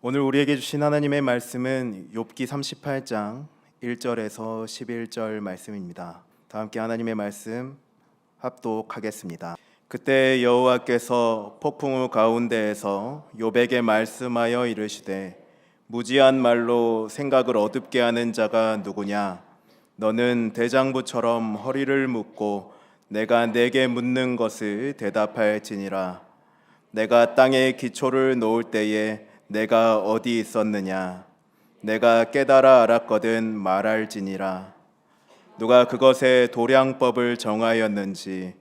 오늘 우리에게 주신 하나님의 말씀은 욥기 38장 1절에서 11절 말씀입니다. 다 함께 하나님의 말씀 합독하겠습니다. 그때 여호와께서 폭풍우 가운데에서 욥에게 말씀하여 이르시되 무지한 말로 생각을 어둡게 하는 자가 누구냐? 너는 대장부처럼 허리를 묶고 내가 내게 묻는 것을 대답할지니라. 내가 땅에 기초를 놓을 때에 내가 어디 있었느냐? 내가 깨달아 알았거든 말할지니라. 누가 그것의 도량법을 정하였는지,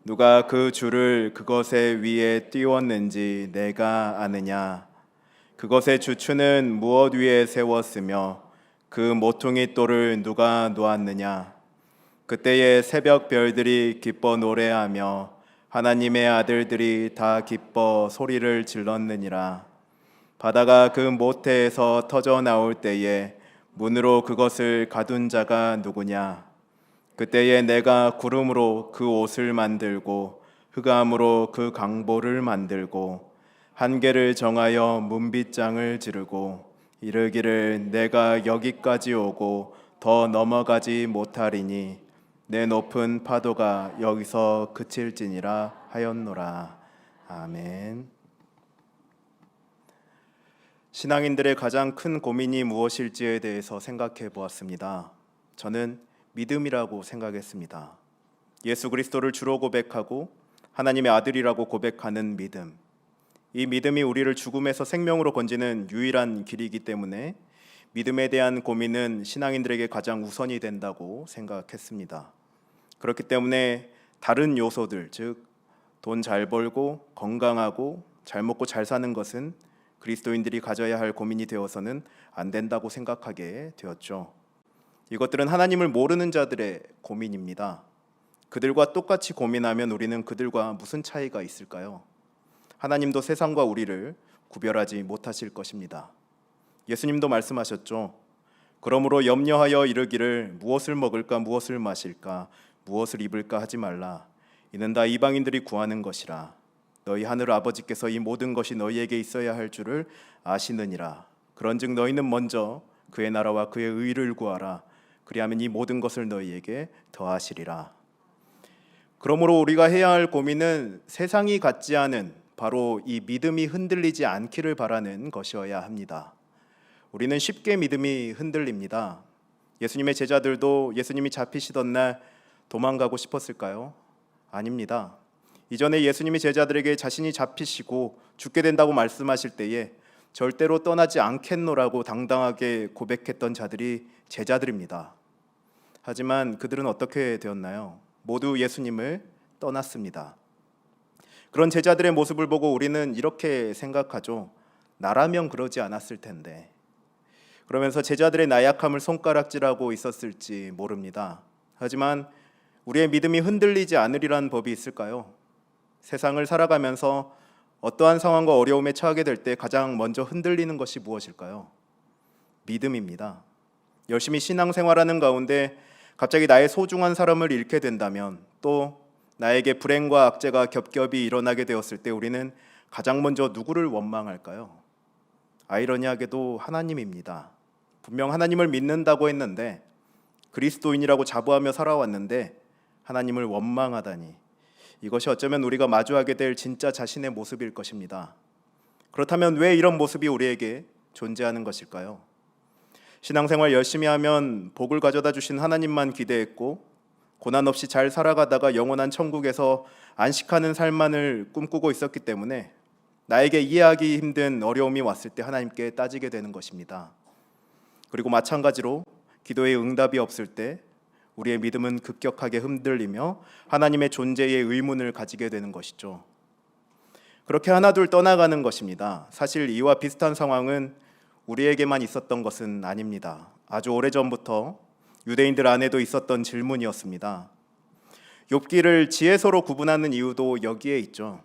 누가 그 줄을 그것의 위에 띄웠는지 내가 아느냐? 그것의 주추는 무엇 위에 세웠으며 그 모퉁이 돌을 누가 놓았느냐? 그때의 새벽 별들이 기뻐 노래하며 하나님의 아들들이 다 기뻐 소리를 질렀느니라. 바다가 그 모태에서 터져 나올 때에 문으로 그것을 가둔 자가 누구냐? 그때에 내가 구름으로 그 옷을 만들고 흑암으로 그 강보를 만들고 한계를 정하여 문빗장을 지르고 이르기를 내가 여기까지 오고 더 넘어가지 못하리니 내 높은 파도가 여기서 그칠지니라 하였노라. 아멘. 신앙인들의 가장 큰 고민이 무엇일지에 대해서 생각해 보았습니다. 저는 믿음이라고 생각했습니다. 예수 그리스도를 주로 고백하고 하나님의 아들이라고 고백하는 믿음. 이 믿음이 우리를 죽음에서 생명으로 건지는 유일한 길이기 때문에 믿음에 대한 고민은 신앙인들에게 가장 우선이 된다고 생각했습니다. 그렇기 때문에 다른 요소들, 즉 돈 잘 벌고 건강하고 잘 먹고 잘 사는 것은 그리스도인들이 가져야 할 고민이 되어서는 안 된다고 생각하게 되었죠. 이것들은 하나님을 모르는 자들의 고민입니다. 그들과 똑같이 고민하면 우리는 그들과 무슨 차이가 있을까요? 하나님도 세상과 우리를 구별하지 못하실 것입니다. 예수님도 말씀하셨죠. 그러므로 염려하여 이르기를 무엇을 먹을까 무엇을 마실까 무엇을 입을까 하지 말라. 이는 다 이방인들이 구하는 것이라. 너희 하늘 아버지께서 이 모든 것이 너희에게 있어야 할 줄을 아시느니라. 그런즉 너희는 먼저 그의 나라와 그의 의를 구하라. 그리하면 이 모든 것을 너희에게 더하시리라. 그러므로 우리가 해야 할 고민은 세상이 갖지 않은 바로 이 믿음이 흔들리지 않기를 바라는 것이어야 합니다. 우리는 쉽게 믿음이 흔들립니다. 예수님의 제자들도 예수님이 잡히시던 날 도망가고 싶었을까요? 아닙니다. 이전에 예수님이 제자들에게 자신이 잡히시고 죽게 된다고 말씀하실 때에 절대로 떠나지 않겠노라고 당당하게 고백했던 자들이 제자들입니다. 하지만 그들은 어떻게 되었나요? 모두 예수님을 떠났습니다. 그런 제자들의 모습을 보고 우리는 이렇게 생각하죠. 나라면 그러지 않았을 텐데. 그러면서 제자들의 나약함을 손가락질하고 있었을지 모릅니다. 하지만 우리의 믿음이 흔들리지 않으리란 법이 있을까요? 세상을 살아가면서 어떠한 상황과 어려움에 처하게 될 때 가장 먼저 흔들리는 것이 무엇일까요? 믿음입니다. 열심히 신앙생활하는 가운데 갑자기 나의 소중한 사람을 잃게 된다면, 또 나에게 불행과 악재가 겹겹이 일어나게 되었을 때 우리는 가장 먼저 누구를 원망할까요? 아이러니하게도 하나님입니다. 분명 하나님을 믿는다고 했는데, 그리스도인이라고 자부하며 살아왔는데 하나님을 원망하다니, 이것이 어쩌면 우리가 마주하게 될 진짜 자신의 모습일 것입니다. 그렇다면 왜 이런 모습이 우리에게 존재하는 것일까요? 신앙생활 열심히 하면 복을 가져다 주신 하나님만 기대했고, 고난 없이 잘 살아가다가 영원한 천국에서 안식하는 삶만을 꿈꾸고 있었기 때문에 나에게 이해하기 힘든 어려움이 왔을 때 하나님께 따지게 되는 것입니다. 그리고 마찬가지로 기도에 응답이 없을 때 우리의 믿음은 급격하게 흔들리며 하나님의 존재에 의문을 가지게 되는 것이죠. 그렇게 하나둘 떠나가는 것입니다. 사실 이와 비슷한 상황은 우리에게만 있었던 것은 아닙니다. 아주 오래전부터 유대인들 안에도 있었던 질문이었습니다. 욥기를 지혜서로 구분하는 이유도 여기에 있죠.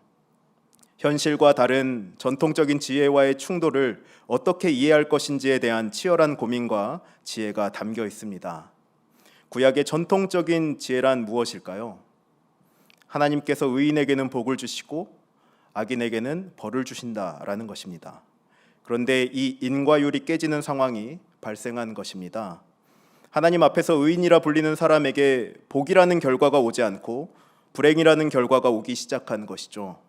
현실과 다른 전통적인 지혜와의 충돌을 어떻게 이해할 것인지에 대한 치열한 고민과 지혜가 담겨 있습니다. 구약의 전통적인 지혜란 무엇일까요? 하나님께서 의인에게는 복을 주시고 악인에게는 벌을 주신다라는 것입니다. 그런데 이 인과율이 깨지는 상황이 발생한 것입니다. 하나님 앞에서 의인이라 불리는 사람에게 복이라는 결과가 오지 않고 불행이라는 결과가 오기 시작한 것이죠.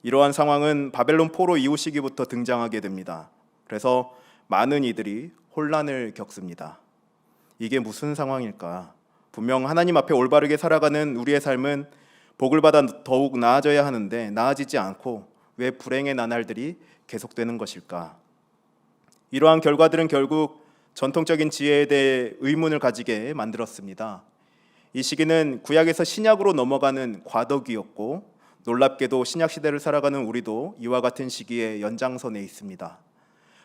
이러한 상황은 바벨론 포로 이후 시기부터 등장하게 됩니다. 그래서 많은 이들이 혼란을 겪습니다. 이게 무슨 상황일까? 분명 하나님 앞에 올바르게 살아가는 우리의 삶은 복을 받아 더욱 나아져야 하는데 나아지지 않고 왜 불행의 나날들이 계속되는 것일까? 이러한 결과들은 결국 전통적인 지혜에 대해 의문을 가지게 만들었습니다. 이 시기는 구약에서 신약으로 넘어가는 과도기였고 놀랍게도 신약 시대를 살아가는 우리도 이와 같은 시기의 연장선에 있습니다.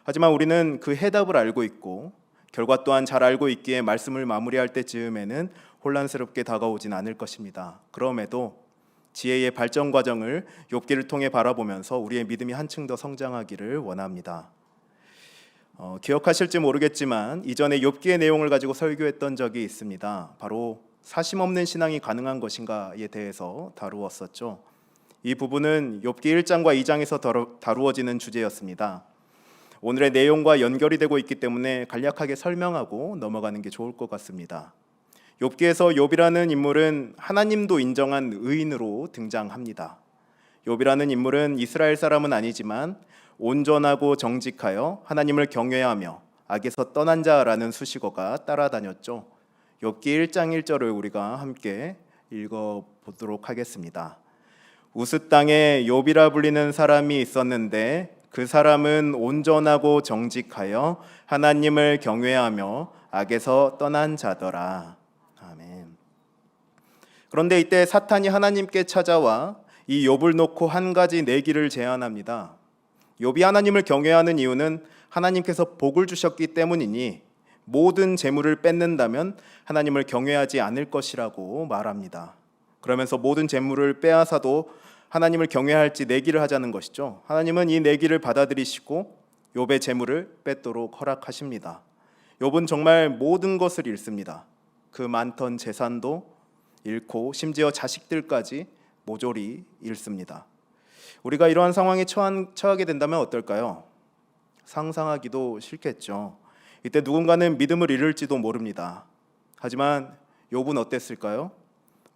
하지만 우리는 그 해답을 알고 있고 결과 또한 잘 알고 있기에 말씀을 마무리할 때쯤에는 혼란스럽게 다가오진 않을 것입니다. 그럼에도 지혜의 발전 과정을 욥기를 통해 바라보면서 우리의 믿음이 한층 더 성장하기를 원합니다. 기억하실지 모르겠지만 이전에 욥기의 내용을 가지고 설교했던 적이 있습니다. 바로 사심 없는 신앙이 가능한 것인가에 대해서 다루었었죠. 이 부분은 욥기 1장과 2장에서 다루어지는 주제였습니다. 오늘의 내용과 연결이 되고 있기 때문에 간략하게 설명하고 넘어가는 게 좋을 것 같습니다. 욥기에서 욥이라는 인물은 하나님도 인정한 의인으로 등장합니다. 욥이라는 인물은 이스라엘 사람은 아니지만 온전하고 정직하여 하나님을 경외하며 악에서 떠난 자라는 수식어가 따라다녔죠. 욥기 1장 1절을 우리가 함께 읽어보도록 하겠습니다. 우스 땅에 욥이라 불리는 사람이 있었는데 그 사람은 온전하고 정직하여 하나님을 경외하며 악에서 떠난 자더라. 아멘. 그런데 이때 사탄이 하나님께 찾아와 이 욥을 놓고 한 가지 내기를 제안합니다. 욥이 하나님을 경외하는 이유는 하나님께서 복을 주셨기 때문이니 모든 재물을 뺏는다면 하나님을 경외하지 않을 것이라고 말합니다. 그러면서 모든 재물을 빼앗아도 하나님을 경외할지 내기를 하자는 것이죠. 하나님은 이 내기를 받아들이시고 욥의 재물을 뺏도록 허락하십니다. 욥은 정말 모든 것을 잃습니다. 그 많던 재산도 잃고 심지어 자식들까지 모조리 잃습니다. 우리가 이러한 상황에 처하게 된다면 어떨까요? 상상하기도 싫겠죠. 이때 누군가는 믿음을 잃을지도 모릅니다. 하지만 욥은 어땠을까요?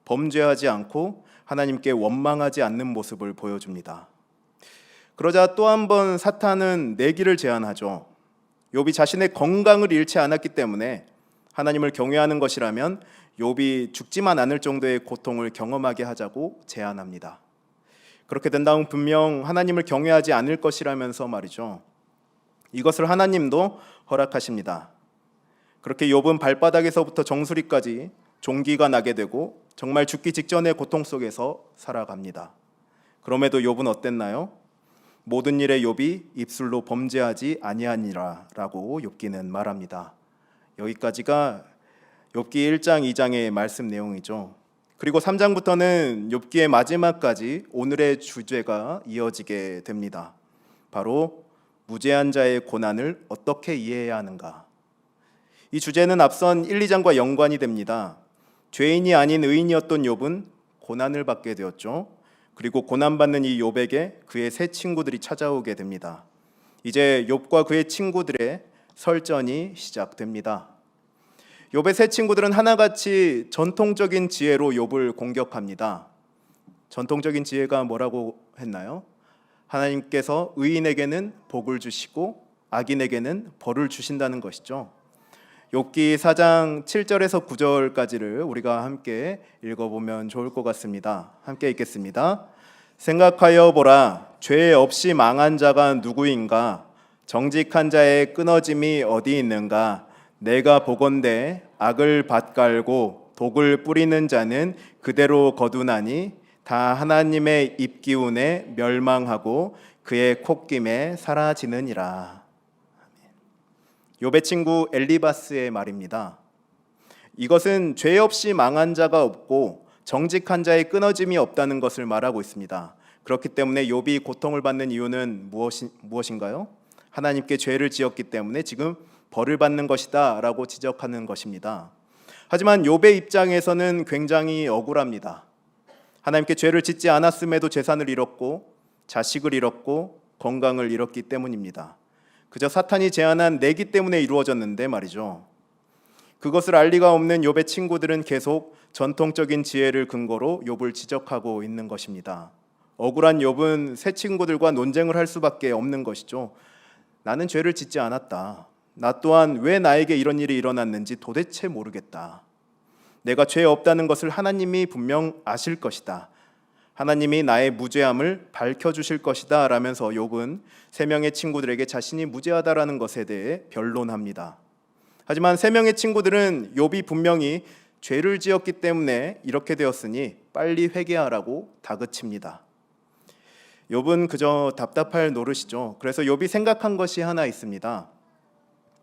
범죄하지 않고 하나님께 원망하지 않는 모습을 보여줍니다. 그러자 또 한 번 사탄은 내기를 제안하죠. 욥이 자신의 건강을 잃지 않았기 때문에 하나님을 경외하는 것이라면 욥이 죽지만 않을 정도의 고통을 경험하게 하자고 제안합니다. 그렇게 된다면 분명 하나님을 경외하지 않을 것이라면서 말이죠. 이것을 하나님도 허락하십니다. 그렇게 욥은 발바닥에서부터 정수리까지 종기가 나게 되고 정말 죽기 직전의 고통 속에서 살아갑니다. 그럼에도 욥은 어땠나요? 모든 일에 욥이 입술로 범죄하지 아니하니라라고 욥기는 말합니다. 여기까지가 욥기 1장 2장의 말씀 내용이죠. 그리고 3장부터는 욥기의 마지막까지 오늘의 주제가 이어지게 됩니다. 바로 무죄한 자의 고난을 어떻게 이해해야 하는가. 이 주제는 앞선 1, 2장과 연관이 됩니다. 죄인이 아닌 의인이었던 욥은 고난을 받게 되었죠. 그리고 고난받는 이 욥에게 그의 세 친구들이 찾아오게 됩니다. 이제 욥과 그의 친구들의 설전이 시작됩니다. 욥의 세 친구들은 하나같이 전통적인 지혜로 욥을 공격합니다. 전통적인 지혜가 뭐라고 했나요? 하나님께서 의인에게는 복을 주시고 악인에게는 벌을 주신다는 것이죠. 욥기 4장 7절에서 9절까지를 우리가 함께 읽어보면 좋을 것 같습니다. 함께 읽겠습니다. 생각하여 보라, 죄 없이 망한 자가 누구인가? 정직한 자의 끊어짐이 어디 있는가? 내가 보건대 악을 밭갈고 독을 뿌리는 자는 그대로 거두나니 다 하나님의 입기운에 멸망하고 그의 콧김에 사라지느니라. 욥의 친구 엘리바스의 말입니다. 이것은 죄 없이 망한 자가 없고 정직한 자의 끊어짐이 없다는 것을 말하고 있습니다. 그렇기 때문에 욥이 고통을 받는 이유는 무엇인가요? 하나님께 죄를 지었기 때문에 지금 벌을 받는 것이다 라고 지적하는 것입니다. 하지만 욥의 입장에서는 굉장히 억울합니다. 하나님께 죄를 짓지 않았음에도 재산을 잃었고 자식을 잃었고 건강을 잃었기 때문입니다. 그저 사탄이 제안한 내기 때문에 이루어졌는데 말이죠. 그것을 알 리가 없는 욥의 친구들은 계속 전통적인 지혜를 근거로 욥을 지적하고 있는 것입니다. 억울한 욥은 새 친구들과 논쟁을 할 수밖에 없는 것이죠. 나는 죄를 짓지 않았다. 나 또한 왜 나에게 이런 일이 일어났는지 도대체 모르겠다. 내가 죄 없다는 것을 하나님이 분명 아실 것이다. 하나님이 나의 무죄함을 밝혀주실 것이다 라면서 욥은 세 명의 친구들에게 자신이 무죄하다라는 것에 대해 변론합니다. 하지만 세 명의 친구들은 욥이 분명히 죄를 지었기 때문에 이렇게 되었으니 빨리 회개하라고 다그칩니다. 욥은 그저 답답할 노릇이죠. 그래서 욥이 생각한 것이 하나 있습니다.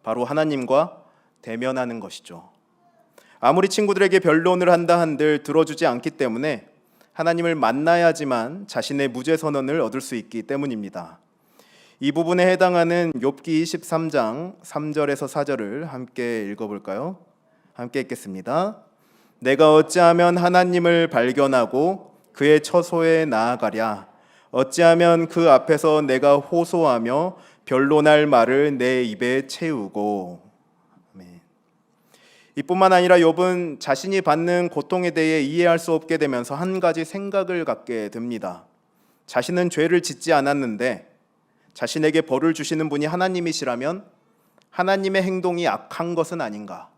바로 하나님과 대면하는 것이죠. 아무리 친구들에게 변론을 한다 한들 들어주지 않기 때문에 하나님을 만나야지만 자신의 무죄 선언을 얻을 수 있기 때문입니다. 이 부분에 해당하는 욥기 23장 3절에서 4절을 함께 읽어볼까요? 함께 읽겠습니다. 내가 어찌하면 하나님을 발견하고 그의 처소에 나아가랴. 어찌하면 그 앞에서 내가 호소하며 변론할 말을 내 입에 채우고. 아멘. 이뿐만 아니라 욥은 자신이 받는 고통에 대해 이해할 수 없게 되면서 한 가지 생각을 갖게 됩니다. 자신은 죄를 짓지 않았는데 자신에게 벌을 주시는 분이 하나님이시라면 하나님의 행동이 악한 것은 아닌가?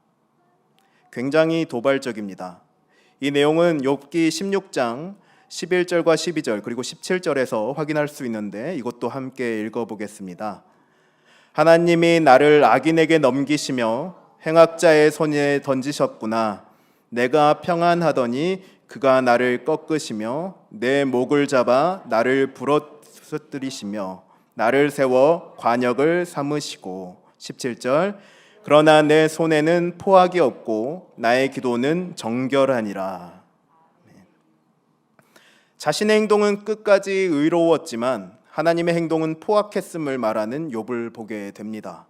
굉장히 도발적입니다. 이 내용은 욥기 16장 11절과 12절 그리고 17절에서 확인할 수 있는데 이것도 함께 읽어보겠습니다. 하나님이 나를 악인에게 넘기시며 행악자의 손에 던지셨구나. 내가 평안하더니 그가 나를 꺾으시며 내 목을 잡아 나를 부러뜨리시며 나를 세워 관역을 삼으시고. 17절 그러나 내 손에는 포악이 없고 나의 기도는 정결하니라. 자신의 행동은 끝까지 의로웠지만 하나님의 행동은 포악했음을 말하는 욥을 보게 됩니다.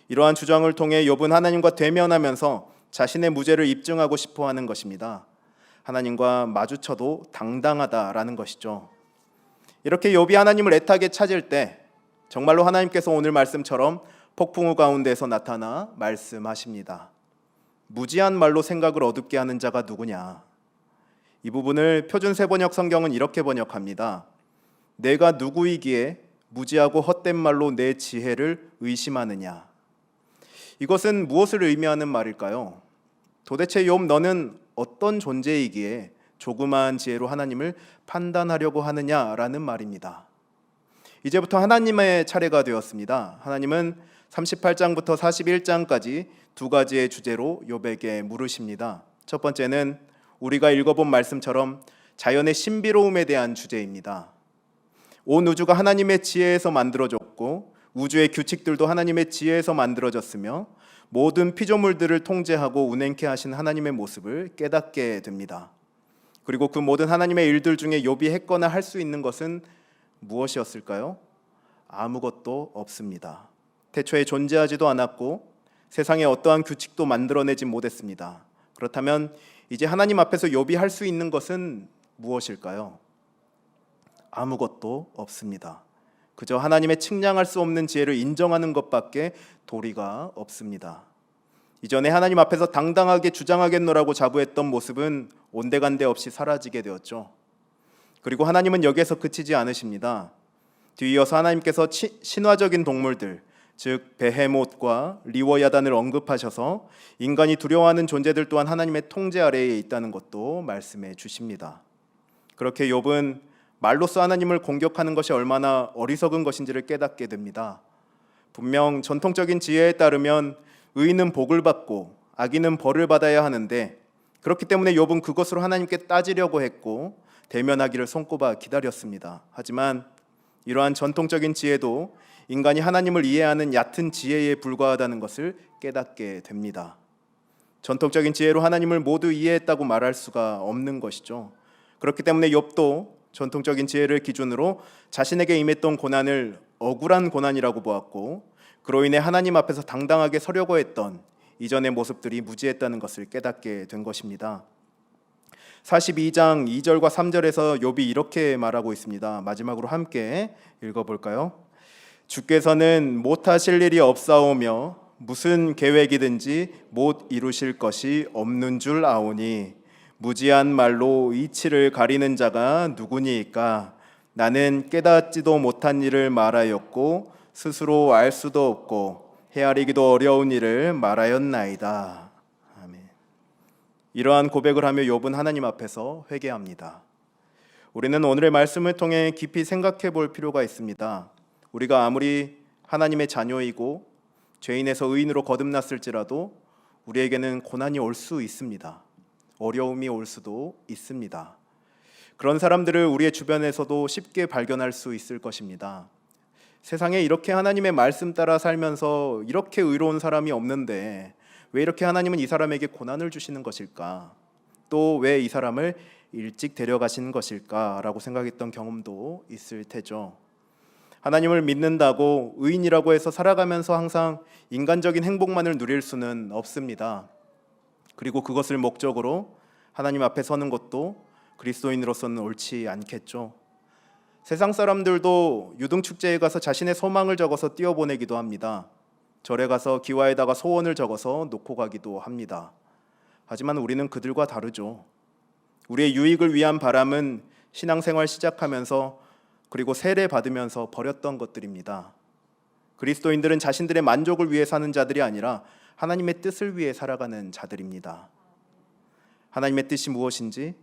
이러한 주장을 통해 욥은 하나님과 대면하면서 자신의 무죄를 입증하고 싶어하는 것입니다. 하나님과 마주쳐도 당당하다라는 것이죠. 이렇게 욥이 하나님을 애타게 찾을 때 정말로 하나님께서 오늘 말씀처럼 폭풍우 가운데서 나타나 말씀하십니다. 무지한 말로 생각을 어둡게 하는 자가 누구냐? 이 부분을 표준 세번역 성경은 이렇게 번역합니다. 내가 누구이기에 무지하고 헛된 말로 내 지혜를 의심하느냐? 이것은 무엇을 의미하는 말일까요? 도대체 욥 너는 어떤 존재이기에 조그마한 지혜로 하나님을 판단하려고 하느냐라는 말입니다. 이제부터 하나님의 차례가 되었습니다. 하나님은 38장부터 41장까지 두 가지의 주제로 욥에게 물으십니다. 첫 번째는 우리가 읽어본 말씀처럼 자연의 신비로움에 대한 주제입니다. 온 우주가 하나님의 지혜에서 만들어졌고 우주의 규칙들도 하나님의 지혜에서 만들어졌으며 모든 피조물들을 통제하고 운행케 하신 하나님의 모습을 깨닫게 됩니다. 그리고 그 모든 하나님의 일들 중에 욥이 했거나 할 수 있는 것은 무엇이었을까요? 아무것도 없습니다. 태초에 존재하지도 않았고 세상에 어떠한 규칙도 만들어내지 못했습니다. 그렇다면 이제 하나님 앞에서 욥이 할 수 있는 것은 무엇일까요? 아무것도 없습니다. 그저 하나님의 측량할 수 없는 지혜를 인정하는 것밖에 도리가 없습니다. 이전에 하나님 앞에서 당당하게 주장하겠노라고 자부했던 모습은 온데간데 없이 사라지게 되었죠. 그리고 하나님은 여기에서 그치지 않으십니다. 뒤이어서 하나님께서 신화적인 동물들, 즉 베헤못과 리워야단을 언급하셔서 인간이 두려워하는 존재들 또한 하나님의 통제 아래에 있다는 것도 말씀해 주십니다. 그렇게 욥은 말로써 하나님을 공격하는 것이 얼마나 어리석은 것인지를 깨닫게 됩니다. 분명 전통적인 지혜에 따르면 의인은 복을 받고 악인은 벌을 받아야 하는데 그렇기 때문에 욥은 그것으로 하나님께 따지려고 했고 대면하기를 손꼽아 기다렸습니다. 하지만 이러한 전통적인 지혜도 인간이 하나님을 이해하는 얕은 지혜에 불과하다는 것을 깨닫게 됩니다. 전통적인 지혜로 하나님을 모두 이해했다고 말할 수가 없는 것이죠. 그렇기 때문에 욥도 전통적인 지혜를 기준으로 자신에게 임했던 고난을 억울한 고난이라고 보았고 그로 인해 하나님 앞에서 당당하게 서려고 했던 이전의 모습들이 무지했다는 것을 깨닫게 된 것입니다. 42장 2절과 3절에서 욥이 이렇게 말하고 있습니다. 마지막으로 함께 읽어볼까요? 주께서는 못하실 일이 없사오며 무슨 계획이든지 못 이루실 것이 없는 줄 아오니 무지한 말로 이치를 가리는 자가 누구니이까? 나는 깨닫지도 못한 일을 말하였고 스스로 알 수도 없고 헤아리기도 어려운 일을 말하였나이다. 아멘. 이러한 고백을 하며 욥은 하나님 앞에서 회개합니다. 우리는 오늘의 말씀을 통해 깊이 생각해 볼 필요가 있습니다. 우리가 아무리 하나님의 자녀이고 죄인에서 의인으로 거듭났을지라도 우리에게는 고난이 올 수 있습니다. 어려움이 올 수도 있습니다. 그런 사람들을 우리의 주변에서도 쉽게 발견할 수 있을 것입니다. 세상에 이렇게 하나님의 말씀 따라 살면서 이렇게 의로운 사람이 없는데 왜 이렇게 하나님은 이 사람에게 고난을 주시는 것일까? 또 왜 이 사람을 일찍 데려가시는 것일까? 라고 생각했던 경험도 있을 테죠. 하나님을 믿는다고 의인이라고 해서 살아가면서 항상 인간적인 행복만을 누릴 수는 없습니다. 그리고 그것을 목적으로 하나님 앞에 서는 것도 그리스도인으로서는 옳지 않겠죠. 세상 사람들도 유등축제에 가서 자신의 소망을 적어서 띄워보내기도 합니다. 절에 가서 기와에다가 소원을 적어서 놓고 가기도 합니다. 하지만 우리는 그들과 다르죠. 우리의 유익을 위한 바람은 신앙생활 시작하면서 그리고 세례 받으면서 버렸던 것들입니다. 그리스도인들은 자신들의 만족을 위해 사는 자들이 아니라 하나님의 뜻을 위해 살아가는 자들입니다. 하나님의 뜻이 무엇인지,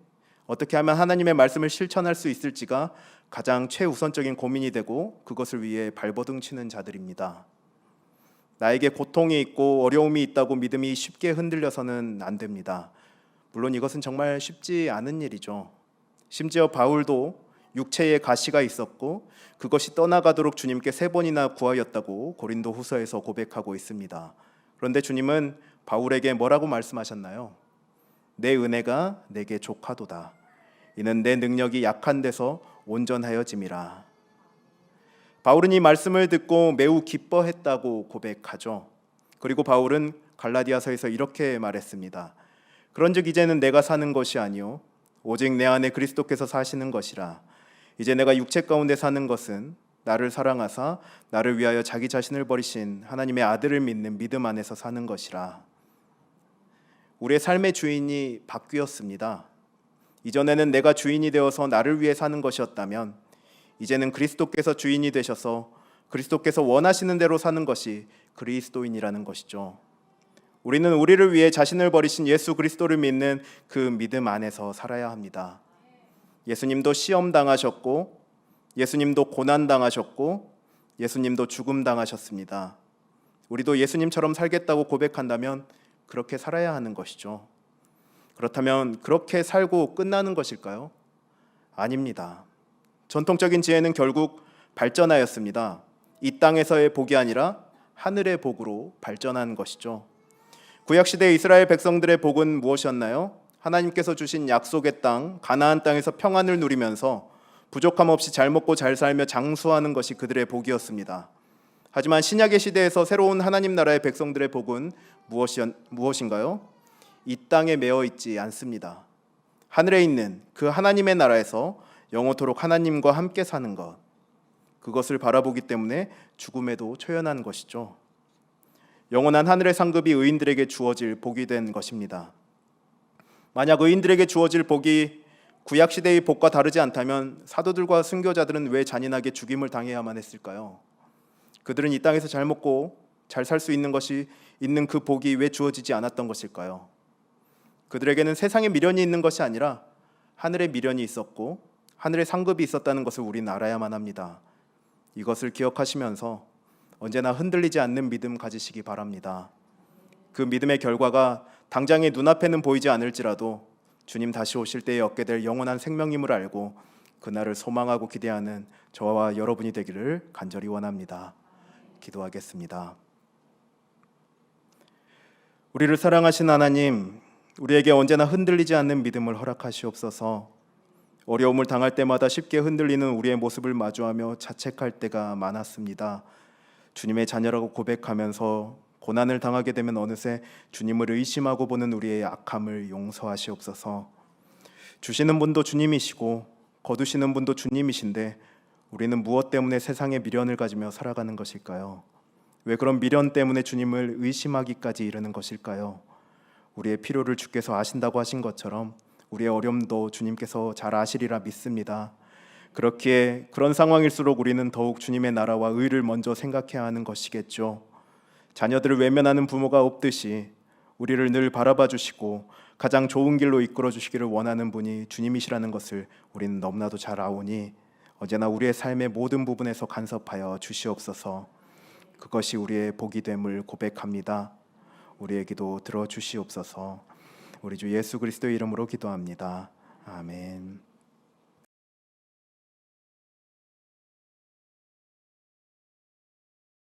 어떻게 하면 하나님의 말씀을 실천할 수 있을지가 가장 최우선적인 고민이 되고 그것을 위해 발버둥 치는 자들입니다. 나에게 고통이 있고 어려움이 있다고 믿음이 쉽게 흔들려서는 안 됩니다. 물론 이것은 정말 쉽지 않은 일이죠. 심지어 바울도 육체에 가시가 있었고 그것이 떠나가도록 주님께 3번이나 구하였다고 고린도 후서에서 고백하고 있습니다. 그런데 주님은 바울에게 뭐라고 말씀하셨나요? 내 은혜가 내게 족하도다. 이는 내 능력이 약한 데서 온전하여짐이라. 바울은 이 말씀을 듣고 매우 기뻐했다고 고백하죠. 그리고 바울은 갈라디아서에서 이렇게 말했습니다. 그런즉 이제는 내가 사는 것이 아니요 오직 내 안에 그리스도께서 사시는 것이라. 이제 내가 육체 가운데 사는 것은 나를 사랑하사 나를 위하여 자기 자신을 버리신 하나님의 아들을 믿는 믿음 안에서 사는 것이라. 우리의 삶의 주인이 바뀌었습니다. 이전에는 내가 주인이 되어서 나를 위해 사는 것이었다면 이제는 그리스도께서 주인이 되셔서 그리스도께서 원하시는 대로 사는 것이 그리스도인이라는 것이죠. 우리는 우리를 위해 자신을 버리신 예수 그리스도를 믿는 그 믿음 안에서 살아야 합니다. 예수님도 시험 당하셨고 예수님도 고난 당하셨고 예수님도 죽음 당하셨습니다. 우리도 예수님처럼 살겠다고 고백한다면 그렇게 살아야 하는 것이죠. 그렇다면 그렇게 살고 끝나는 것일까요? 아닙니다. 전통적인 지혜는 결국 발전하였습니다. 이 땅에서의 복이 아니라 하늘의 복으로 발전한 것이죠. 구약시대 이스라엘 백성들의 복은 무엇이었나요? 하나님께서 주신 약속의 땅, 가나안 땅에서 평안을 누리면서 부족함 없이 잘 먹고 잘 살며 장수하는 것이 그들의 복이었습니다. 하지만 신약의 시대에서 새로운 하나님 나라의 백성들의 복은 무엇인가요? 이 땅에 매어 있지 않습니다. 하늘에 있는 그 하나님의 나라에서 영원토록 하나님과 함께 사는 것, 그것을 바라보기 때문에 죽음에도 초연한 것이죠. 영원한 하늘의 상급이 의인들에게 주어질 복이 된 것입니다. 만약 의인들에게 주어질 복이 구약시대의 복과 다르지 않다면 사도들과 순교자들은 왜 잔인하게 죽임을 당해야만 했을까요? 그들은 이 땅에서 잘 먹고 잘 살 수 있는 그 복이 왜 주어지지 않았던 것일까요? 그들에게는 세상에 미련이 있는 것이 아니라 하늘에 미련이 있었고 하늘의 상급이 있었다는 것을 우리는 알아야만 합니다. 이것을 기억하시면서 언제나 흔들리지 않는 믿음 가지시기 바랍니다. 그 믿음의 결과가 당장의 눈앞에는 보이지 않을지라도 주님 다시 오실 때에 얻게 될 영원한 생명임을 알고 그날을 소망하고 기대하는 저와 여러분이 되기를 간절히 원합니다. 기도하겠습니다. 우리를 사랑하신 하나님, 우리에게 언제나 흔들리지 않는 믿음을 허락하시옵소서. 어려움을 당할 때마다 쉽게 흔들리는 우리의 모습을 마주하며 자책할 때가 많았습니다. 주님의 자녀라고 고백하면서 고난을 당하게 되면 어느새 주님을 의심하고 보는 우리의 악함을 용서하시옵소서. 주시는 분도 주님이시고 거두시는 분도 주님이신데 우리는 무엇 때문에 세상에 미련을 가지며 살아가는 것일까요? 왜 그런 미련 때문에 주님을 의심하기까지 이르는 것일까요? 우리의 필요를 주께서 아신다고 하신 것처럼 우리의 어려움도 주님께서 잘 아시리라 믿습니다. 그렇기에 그런 상황일수록 우리는 더욱 주님의 나라와 의를 먼저 생각해야 하는 것이겠죠. 자녀들을 외면하는 부모가 없듯이 우리를 늘 바라봐 주시고 가장 좋은 길로 이끌어 주시기를 원하는 분이 주님이시라는 것을 우리는 너무나도 잘 아오니 언제나 우리의 삶의 모든 부분에서 간섭하여 주시옵소서. 그것이 우리의 복이 됨을 고백합니다. 우리의 기도 들어 주시옵소서. 우리 주 예수 그리스도의 이름으로 기도합니다. 아멘.